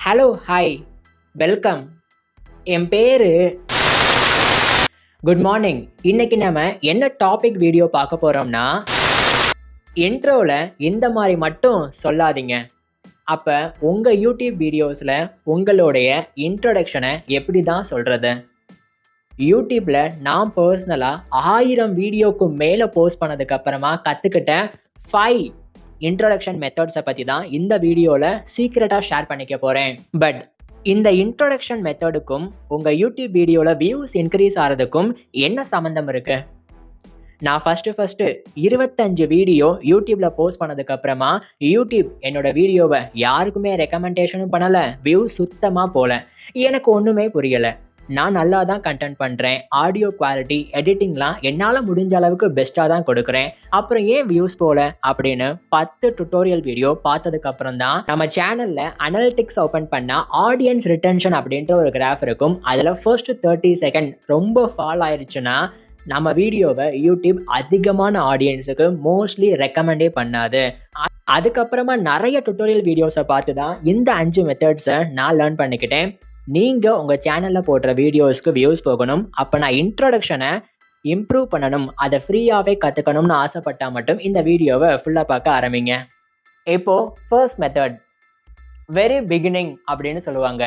Hello hi welcome. என் பேர் good morning. இன்னைக்கு நம்ம என்ன டாபிக் வீடியோ பார்க்க போகிறோம்னா, இன்ட்ரோவில் இந்த மாதிரி மட்டும் சொல்லாதீங்க. அப்போ உங்கள் யூடியூப் வீடியோஸில் உங்களுடைய இன்ட்ரொடக்ஷனை எப்படி தான் சொல்கிறது? யூடியூப்பில் நான் பர்சனலாக 1000 வீடியோக்கு மேலே போஸ்ட் பண்ணதுக்கப்புறமா கற்றுக்கிட்ட 5 இன்ட்ரொடக்ஷன் மெத்தட்ஸை பற்றி தான் இந்த வீடியோவில் சீக்ரெட்டாக ஷேர் பண்ணிக்க போகிறேன். பட் இந்த இன்ட்ரொடக்ஷன் மெத்தடுக்கும் உங்கள் யூடியூப் வீடியோவில் வியூஸ் இன்க்ரீஸ் ஆகிறதுக்கும் என்ன சம்மந்தம் இருக்குது? நான் ஃபஸ்ட்டு 25 வீடியோ யூடியூப்பில் போஸ்ட் பண்ணதுக்கப்புறமா யூடியூப் என்னோட வீடியோவை யாருக்குமே ரெக்கமெண்டேஷனும் பண்ணலை, வியூஸ் சுத்தமாக போகல. எனக்கு ஒன்றுமே புரியலை. நான் நல்லா தான் கண்டென்ட் பண்ணுறேன், ஆடியோ குவாலிட்டி எடிட்டிங்லாம் என்னால் முடிஞ்ச அளவுக்கு பெஸ்ட்டாக தான் கொடுக்குறேன், அப்புறம் ஏன் வியூஸ் போகல அப்படின்னு 10 டுட்டோரியல் வீடியோ பார்த்ததுக்கப்புறம் தான் நம்ம சேனலில் அனலிட்டிக்ஸ் ஓப்பன் பண்ணால் ஆடியன்ஸ் ரிட்டென்ஷன் அப்படின்ற ஒரு கிராஃப் இருக்கும். அதில் ஃபர்ஸ்ட் 30 செகண்ட் ரொம்ப ஃபால் ஆயிடுச்சுன்னா நம்ம வீடியோவை யூடியூப் அதிகமான ஆடியன்ஸுக்கு மோஸ்ட்லி ரெக்கமெண்டே பண்ணாது. அதுக்கப்புறமா நிறைய டுட்டோரியல் வீடியோஸை பார்த்து தான் இந்த 5 மெத்தட்ஸை நான் லேர்ன் பண்ணிக்கிட்டேன். நீங்கள் உங்கள் சேனலில் போடுற வீடியோஸ்க்கு வியூஸ் போகணும், அப்போ நான் இன்ட்ரொடக்ஷனை இம்ப்ரூவ் பண்ணணும், அதை ஃப்ரீயாகவே கற்றுக்கணும்னு ஆசைப்பட்டால் மட்டும் இந்த வீடியோவை ஃபுல்லாக பார்க்க ஆரம்பிங்க. இப்போது ஃபர்ஸ்ட் மெத்தட் வெரி பிகினிங் அப்படின்னு சொல்லுவாங்க.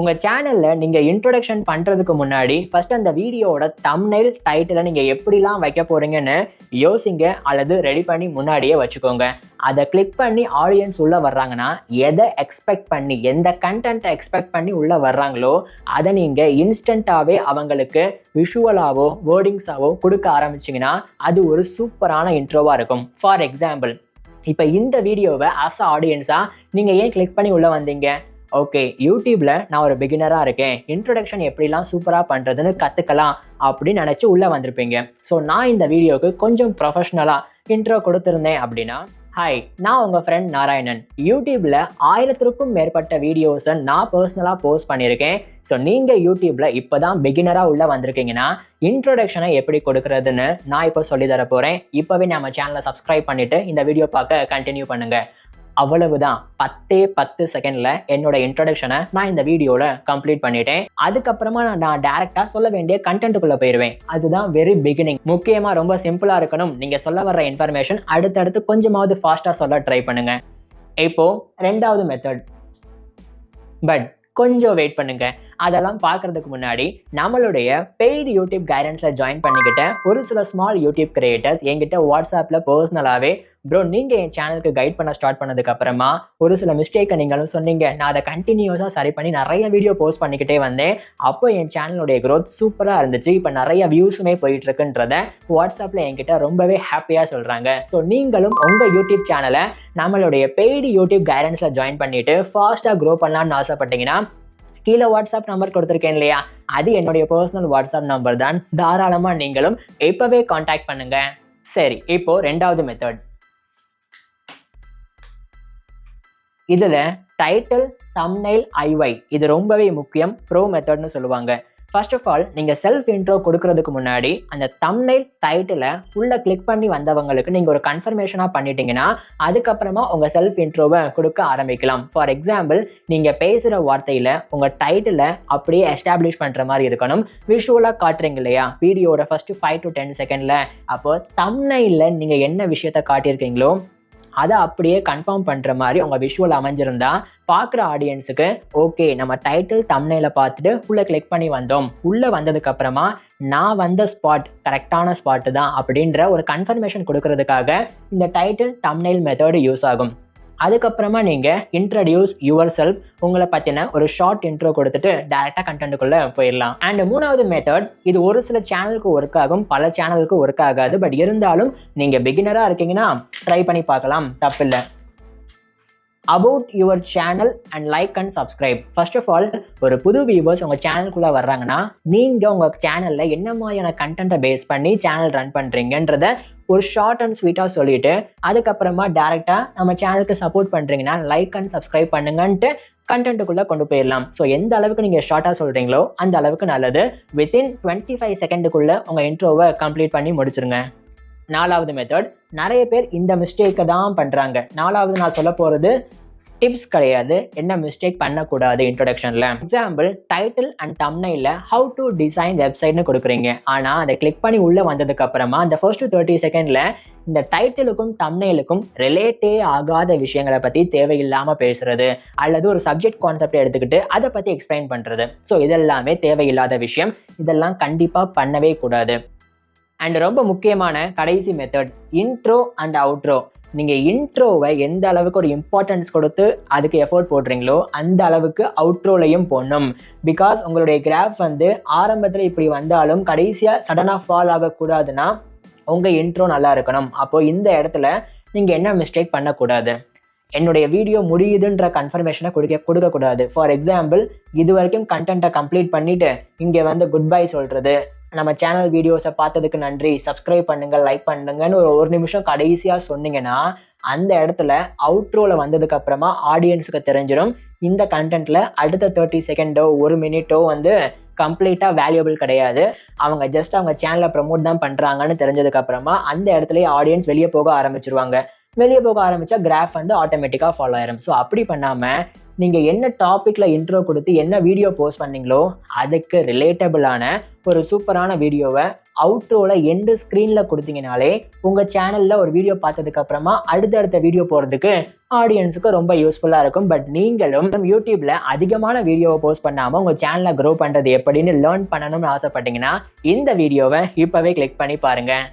உங்கள் சேனலில் நீங்கள் இன்ட்ரொடக்ஷன் பண்ணுறதுக்கு முன்னாடி ஃபஸ்ட் அந்த வீடியோவோட தம்ப்நெயில் டைட்டிலை நீங்கள் எப்படிலாம் வைக்க போகிறீங்கன்னு யோசிங்க அல்லது ரெடி பண்ணி முன்னாடியே வச்சுக்கோங்க. அதை கிளிக் பண்ணி ஆடியன்ஸ் உள்ளே வர்றாங்கன்னா எதை எக்ஸ்பெக்ட் பண்ணி, எந்த கண்டென்ட்டை எக்ஸ்பெக்ட் பண்ணி உள்ளே வர்றாங்களோ அதை நீங்கள் இன்ஸ்டண்ட்டாகவே அவங்களுக்கு விஷுவலாவோ வேர்டிங்ஸாவோ கொடுக்க ஆரம்பிச்சிங்கன்னா அது ஒரு சூப்பரான இன்ட்ரோவாக இருக்கும். ஃபார் எக்ஸாம்பிள், இப்போ இந்த வீடியோவை ஆஸ் அ ஆடியன்ஸாக நீங்கள் ஏன் கிளிக் பண்ணி உள்ளே வந்தீங்க? ஓகே, யூடியூப்ல நான் ஒரு பிகினராக இருக்கேன், இன்ட்ரொடக்ஷன் எப்படிலாம் சூப்பராக பண்ணுறதுன்னு கற்றுக்கலாம் அப்படின்னு நினச்சி உள்ளே வந்திருப்பீங்க. ஸோ நான் இந்த வீடியோவுக்கு கொஞ்சம் ப்ரொஃபஷ்னலாக இன்ட்ரோ கொடுத்துருந்தேன் அப்படின்னா, ஹாய், நான் உங்கள் ஃப்ரெண்ட் நாராயணன். யூடியூப்பில் 1000க்கும் மேற்பட்ட வீடியோஸை நான் பர்சனலாக போஸ்ட் பண்ணியிருக்கேன். ஸோ நீங்கள் யூடியூப்பில் இப்போ தான் பிகினராக உள்ளே வந்திருக்கீங்கன்னா இன்ட்ரொடக்ஷனை எப்படி கொடுக்குறதுன்னு நான் இப்போ சொல்லி தர போகிறேன். இப்போவே நம்ம சேனலை சப்ஸ்கிரைப் பண்ணிவிட்டு இந்த வீடியோ பார்க்க கண்டினியூ பண்ணுங்கள். அவ்வளவுதான், 10 செகண்டில் என்னோட இன்ட்ரடக்ஷனை நான் இந்த வீடியோவில் கம்ப்ளீட் பண்ணிட்டேன். அதுக்கப்புறமா நான் டேரெக்டாக சொல்ல வேண்டிய கண்டென்ட்டுக்குள்ளே போயிடுவேன். அதுதான் வெரி பிகினிங். முக்கியமாக ரொம்ப சிம்பிளாக இருக்கணும். நீங்கள் சொல்ல வர்ற இன்ஃபர்மேஷன் அடுத்தடுத்து கொஞ்சமாவது ஃபாஸ்ட்டாக சொல்ல ட்ரை பண்ணுங்க. இப்போது ரெண்டாவது மெத்தட், பட் கொஞ்சம் வெயிட் பண்ணுங்க. அதெல்லாம் பார்க்கறதுக்கு முன்னாடி நம்மளுடைய பெய்டு யூடியூப் கைடன்ஸில் ஜாயின் பண்ணிக்கிட்ட ஒரு சில ஸ்மால் யூடியூப் கிரியேட்டர்ஸ் என்கிட்ட வாட்ஸ்அப்பில் பர்சனலாகவே, ப்ரோ நீங்கள் என் சேனலுக்கு கைட் பண்ண ஸ்டார்ட் பண்ணதுக்கப்புறமா ஒரு சில மிஸ்டேக்கை நீங்களும் சொன்னீங்க, நான் அதை கண்டினியூஸாக சரி பண்ணி நிறைய வீடியோ போஸ்ட் பண்ணிக்கிட்டே வந்தேன், அப்போ என் சேனலுடைய க்ரோத் சூப்பராக இருந்துச்சு, இப்போ நிறைய வியூஸுமே போயிட்டு இருக்குன்றத வாட்ஸ்அப்பில் என்கிட்ட ரொம்பவே ஹாப்பியாக சொல்கிறாங்க. ஸோ நீங்களும் உங்கள் யூடியூப் சேனலை நம்மளுடைய பெய்டு யூடியூப் கைடன்ஸில் ஜாயின் பண்ணிவிட்டு ஃபாஸ்ட்டாக க்ரோ பண்ணலான்னு ஆசைப்பட்டீங்கன்னா கீழே வாட்ஸ்அப் நம்பர் கொடுத்துருக்கேன் இல்லையா, அது என்னுடைய பர்சனல் வாட்ஸ்அப் நம்பர் தான். தாராளமாக நீங்களும் இப்போவே காண்டாக்ட் பண்ணுங்க. சரி, இப்போ ரெண்டாவது மெத்தட். இதில் டைட்டில், தம்ப்நெயில், ஐஒய் இது ரொம்பவே முக்கியம். ப்ரோ மெத்தட்னு சொல்லுவாங்க. ஃபர்ஸ்ட் ஆஃப் ஆல், நீங்கள் செல்ஃப் இன்ட்ரோ கொடுக்கறதுக்கு முன்னாடி அந்த தம்ப்நெயில் டைட்டிலை உள்ளே கிளிக் பண்ணி வந்தவங்களுக்கு நீங்கள் ஒரு கன்ஃபர்மேஷனாக பண்ணிட்டீங்கன்னா அதுக்கப்புறமா உங்கள் செல்ஃப் இன்ட்ரோவை கொடுக்க ஆரம்பிக்கலாம். ஃபார் எக்ஸாம்பிள், நீங்கள் பேசுகிற வார்த்தையில் உங்கள் டைட்டிலை அப்படியே எஸ்டாப்ளிஷ் பண்ணுற மாதிரி இருக்கணும். விஷுவலாக காட்டுறீங்க இல்லையா வீடியோட ஃபஸ்ட்டு 5 to 10 செகண்டில், அப்போ தம்ப்நெயிலில் நீங்கள் என்ன விஷயத்தை காட்டியிருக்கீங்களோ அதை அப்படியே கன்ஃபார்ம் பண்ணுற மாதிரி உங்கள் விஷுவல் அமைஞ்சிருந்தா பார்க்குற ஆடியன்ஸுக்கு ஓகே, நம்ம டைட்டில் தம்ப்நெயிலை பார்த்துட்டு உள்ளே கிளிக் பண்ணி வந்தோம், உள்ளே வந்ததுக்கப்புறமா நான் வந்த ஸ்பாட் கரெக்டான ஸ்பாட்டு தான் அப்படின்ற ஒரு கன்ஃபர்மேஷன் கொடுக்கறதுக்காக இந்த டைட்டில் தம்ப்நெயில் மெத்தடு யூஸ் ஆகும். அதுக்கப்புறமா நீங்கள் இன்ட்ரடியூஸ் யுவர் செல்ஃப், உங்களை பற்றின ஒரு ஷார்ட் இன்ட்ரோ கொடுத்துட்டு டேரெக்டாக கண்டென்ட்டுக்குள்ளே போயிடலாம். அண்ட் மூணாவது மெத்தட், இது ஒரு சில சேனலுக்கு ஒர்க் ஆகும், பல சேனலுக்கு ஒர்க் ஆகாது. பட் இருந்தாலும் நீங்கள் பிகினராக இருக்கீங்கன்னா ட்ரை பண்ணி பார்க்கலாம், தப்பில்லை. About your channel and like and subscribe. First of all, ஒரு புது வியூவர்ஸ் உங்கள் சேனலுக்குள்ளே வர்றாங்கன்னா நீங்கள் உங்கள் சேனலில் என்ன மாதிரியான கண்டென்ட்டை பேஸ் பண்ணி சேனல் ரன் பண்ணுறீங்கன்றத ஒரு ஷார்ட் அண்ட் ஸ்வீட்டாக சொல்லிவிட்டு அதுக்கப்புறமா டேரெக்டாக நம்ம சேனலுக்கு சப்போர்ட் பண்ணுறீங்கன்னா லைக் அண்ட் சப்ஸ்கிரைப் பண்ணுங்கன்ட்டு கண்டென்ட்டுக்குள்ளே கொண்டு போயிடலாம். ஸோ எந்த அளவுக்கு நீங்கள் ஷார்ட்டாக சொல்கிறீங்களோ அந்த அளவுக்கு நல்லது. வித்தின் 25 செகண்டுக்குள்ளே உங்கள் இன்ட்ரோவை கம்ப்ளீட் பண்ணி முடிச்சிருங்க. நாலாவது மெத்தட், நிறைய பேர் இந்த மிஸ்டேக்கை தான் பண்ணுறாங்க. நாலாவது நான் சொல்ல போகிறது டிப்ஸ் கிடையாது, என்ன மிஸ்டேக் பண்ணக்கூடாது இன்ட்ரோடக்ஷனில். எக்ஸாம்பிள், டைட்டில் அண்ட் தம்ப்நெயில்ல ஹவு டு டிசைன் வெப்சைட்னு கொடுக்குறீங்க. ஆனால் அதை கிளிக் பண்ணி உள்ளே வந்ததுக்கு அப்புறமா அந்த ஃபர்ஸ்ட் 30 செகண்டில் இந்த டைட்டிலுக்கும் தம்ப்நெயிலுக்கும் ரிலேட்டே ஆகாத விஷயங்களை பற்றி தேவையில்லாமல் பேசுறது, அல்லது ஒரு சப்ஜெக்ட் கான்செப்டை எடுத்துக்கிட்டு அதை பற்றி எக்ஸ்பிளைன் பண்ணுறது. ஸோ இதெல்லாமே தேவையில்லாத விஷயம். இதெல்லாம் கண்டிப்பாக பண்ணவே கூடாது. அண்ட் ரொம்ப முக்கியமான கடைசி மெத்தட், இன்ட்ரோ அண்ட் அவுட்ரோ. நீங்கள் இன்ட்ரோவை எந்த அளவுக்கு ஒரு இம்பார்ட்டன்ஸ் கொடுத்து அதுக்கு எஃபோர்ட் போடுறீங்களோ அந்த அளவுக்கு அவுட்ரோலையும் போடணும். பிகாஸ் உங்களுடைய கிராஃப் ஆரம்பத்தில் இப்படி வந்தாலும் கடைசியாக சடனாக ஃபால் ஆகக்கூடாதுன்னா உங்கள் இன்ட்ரோ நல்லா இருக்கணும். அப்போது இந்த இடத்துல நீங்கள் என்ன மிஸ்டேக் பண்ணக்கூடாது, என்னுடைய வீடியோ முடியுதுன்ற கன்ஃபர்மேஷனை கொடுக்கக்கூடாது. ஃபார் எக்ஸாம்பிள், இது வரைக்கும் கண்டென்ட்டை கம்ப்ளீட் பண்ணிவிட்டு இங்கே குட் பை சொல்கிறது, நம்ம சேனல் வீடியோஸை பார்த்ததுக்கு நன்றி, சப்ஸ்கிரைப் பண்ணுங்கள், லைக் பண்ணுங்கன்னு ஒரு நிமிஷம் கடைசியாக சொன்னீங்கன்னா அந்த இடத்துல அவுட்ரோவில் வந்ததுக்கு அப்புறமா ஆடியன்ஸுக்கு தெரிஞ்சிடும் இந்த கண்டென்ட்டில் அடுத்த 30 செகண்டோ 1 மினிட்டோ கம்ப்ளீட்டாக வேல்யூபிள் கிடையாது, அவங்க ஜஸ்ட் அவங்க சேனலை ப்ரமோட் தான் பண்ணுறாங்கன்னு தெரிஞ்சதுக்கு அப்புறமா அந்த இடத்துலயே ஆடியன்ஸ் வெளியே போக ஆரம்பிச்சிருவாங்க. வெளியே போக ஆரம்பித்தா கிராஃப் ஆட்டோமேட்டிக்காக ஃபாலோ ஆயிரும். ஸோ அப்படி பண்ணாமல் நீங்கள் என்ன டாப்பிக்கில் இன்ட்ரோ கொடுத்து என்ன வீடியோ போஸ்ட் பண்ணீங்களோ அதுக்கு ரிலேட்டபிளான ஒரு சூப்பரான வீடியோவை அவுட்ரோவில் எண்டு ஸ்க்ரீனில் கொடுத்தீங்கனாலே உங்கள் சேனலில் ஒரு வீடியோ பார்த்ததுக்கு அப்புறமா அடுத்தடுத்த வீடியோ போகிறதுக்கு ஆடியன்ஸுக்கு ரொம்ப யூஸ்ஃபுல்லாக இருக்கும். பட் நீங்களும் யூடியூப்பில் அதிகமான வீடியோவை போஸ்ட் பண்ணாமல் உங்கள் சேனலை க்ரோ பண்ணுறது எப்படின்னு லேர்ன் பண்ணணும்னு ஆசைப்பட்டீங்கன்னா இந்த வீடியோவை இப்போவே கிளிக் பண்ணி பாருங்கள்.